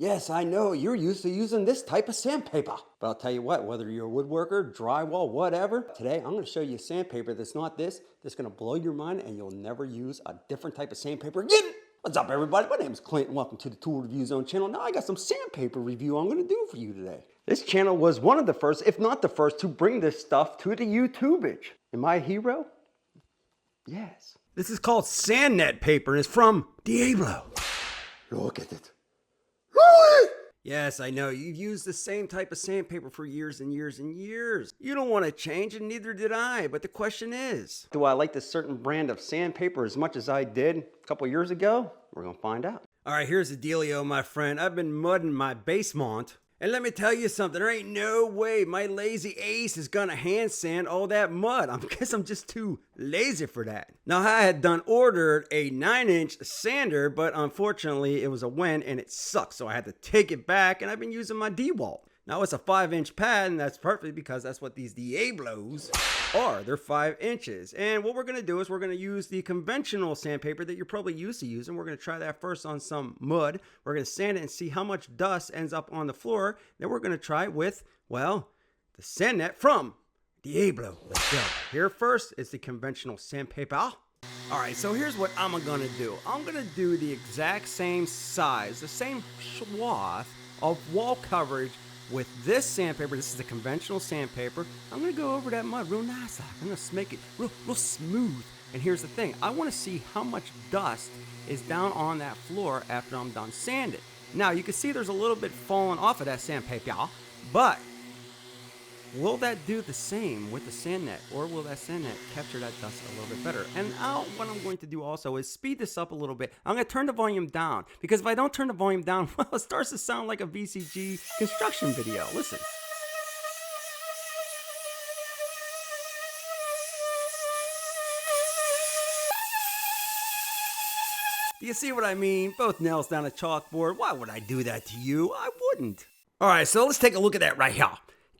Yes, I know, you're used to using this type of sandpaper. But I'll tell you what, whether you're a woodworker, drywall, whatever, today I'm gonna show you a sandpaper that's not this, that's gonna blow your mind and you'll never use a different type of sandpaper again. What's up everybody, my name is Clint and welcome to the Tool Review Zone channel. Now I got some sandpaper review I'm gonna do for you today. This channel was one of the first, if not the first, to bring this stuff to the YouTubage. Am I a hero? Yes. This is called Sandnet Paper and it's from Diablo. Look at it. Yes, I know. You've used the same type of sandpaper for years and years and years. You don't want to change, and neither did I. But the question is, do I like this certain brand of sandpaper as much as I did a couple years ago? We're going to find out. All right, here's the dealio, my friend. I've been mudding my basement. And let me tell you something, there ain't no way my lazy ace is gonna hand sand all that mud. I guess I'm just too lazy for that. Now I had ordered a 9-inch sander, but unfortunately it was a win and it sucks. So I had to take it back and I've been using my drywall. Now it's a 5-inch pad and that's perfect because that's what these Diablos are. They're 5 inches. And what we're gonna do is we're gonna use the conventional sandpaper that you're probably used to using. We're gonna try that first on some mud. We're gonna sand it and see how much dust ends up on the floor. Then we're gonna try it with, well, the Sandnet from Diablo. Let's go. Here first is the conventional sandpaper. All right, so here's what I'm gonna do. I'm gonna do the exact same size, the same swath of wall coverage with this sandpaper. This is the conventional sandpaper. I'm gonna go over that mud real nice. I'm gonna make it real smooth. And here's the thing, I wanna see how much dust is down on that floor after I'm done sanding. Now you can see there's a little bit falling off of that sandpaper, but will that do the same with the Sandnet, or will that Sandnet capture that dust a little bit better? And now what I'm going to do also is speed this up a little bit. I'm going to turn the volume down, because if I don't turn the volume down, well, it starts to sound like a VCG construction video. Listen. Do you see what I mean? Both nails down a chalkboard. Why would I do that to you? I wouldn't. All right, so let's take a look at that right here.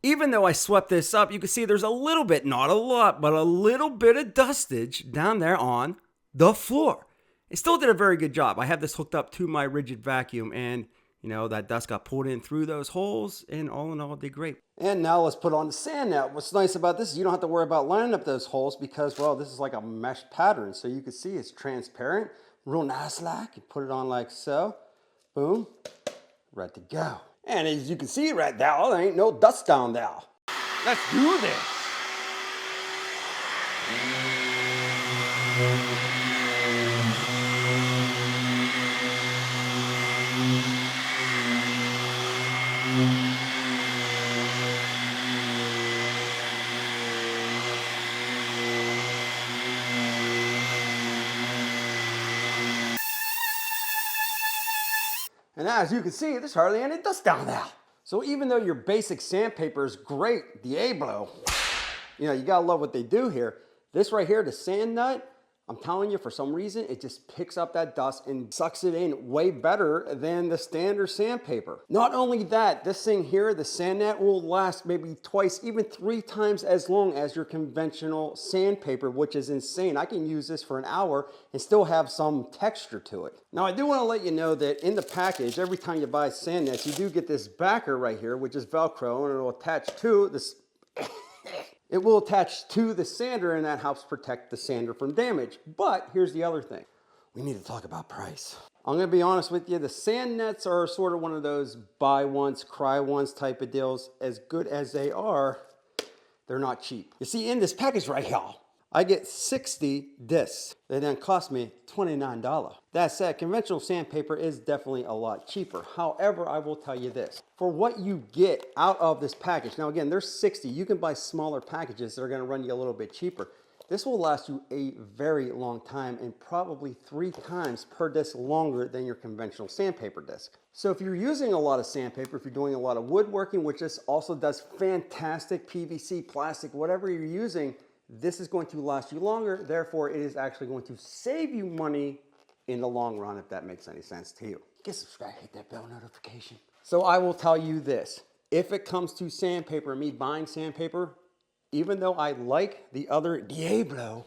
Even though I swept this up, you can see there's a little bit, not a lot, but a little bit of dustage down there on the floor. It still did a very good job. I have this hooked up to my rigid vacuum and, you know, that dust got pulled in through those holes and all in all did great. And now let's put on the Sandnet. What's nice about this is you don't have to worry about lining up those holes because, well, this is like a mesh pattern. So you can see it's transparent, real nice like. You put it on like so, boom, ready to go. And as you can see right now, there ain't no dust down there. Let's do this. And as you can see, there's hardly any dust down there. So even though your basic sandpaper is great, Diablo, you know, you gotta love what they do here. This right here, the Sandnet, I'm telling you, for some reason, it just picks up that dust and sucks it in way better than the standard sandpaper. Not only that, this thing here, the Sandnet, will last maybe twice, even 3 times as long as your conventional sandpaper, which is insane. I can use this for an hour and still have some texture to it. Now, I do want to let you know that in the package, every time you buy Sandnets, you do get this backer right here, which is Velcro, and it'll attach to this. It will attach to the sander and that helps protect the sander from damage. But here's the other thing. We need to talk about price. I'm gonna be honest with you, the Sandnets are sort of one of those buy once, cry once type of deals. As good as they are, they're not cheap. You see, in this package right here, I get 60 discs. They then cost me $29. That said, conventional sandpaper is definitely a lot cheaper. However, I will tell you this. For what you get out of this package, now again, there's 60. You can buy smaller packages that are gonna run you a little bit cheaper. This will last you a very long time and probably 3 times per disc longer than your conventional sandpaper disc. So if you're using a lot of sandpaper, if you're doing a lot of woodworking, which this also does fantastic, PVC, plastic, whatever you're using, this is going to last you longer. Therefore, it is actually going to save you money in the long run, if that makes any sense to you. Get subscribed, hit that bell notification. So I will tell you this. If it comes to sandpaper, me buying sandpaper, even though I like the other Diablo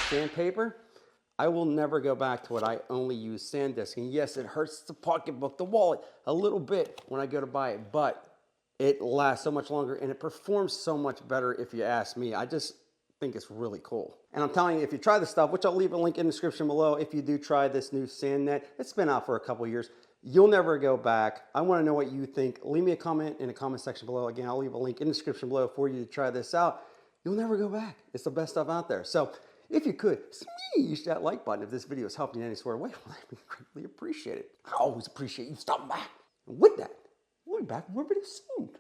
sandpaper, I will never go back to what I only use SanDisk. And yes, it hurts the pocketbook, the wallet, a little bit when I go to buy it, but it lasts so much longer and it performs so much better if you ask me. I just think it's really cool. And I'm telling you, if you try this stuff, which I'll leave a link in the description below, if you do try this new Sandnet, it's been out for a couple years, you'll never go back. I want to know what you think. Leave me a comment in the comment section below. Again, I'll leave a link in the description below for you to try this out. You'll never go back. It's the best stuff out there. So if you could, smash that like button if this video is helping you in any sort of way. Well, I would greatly appreciate it. I always appreciate you stopping by. And with that, we'll be back real pretty soon.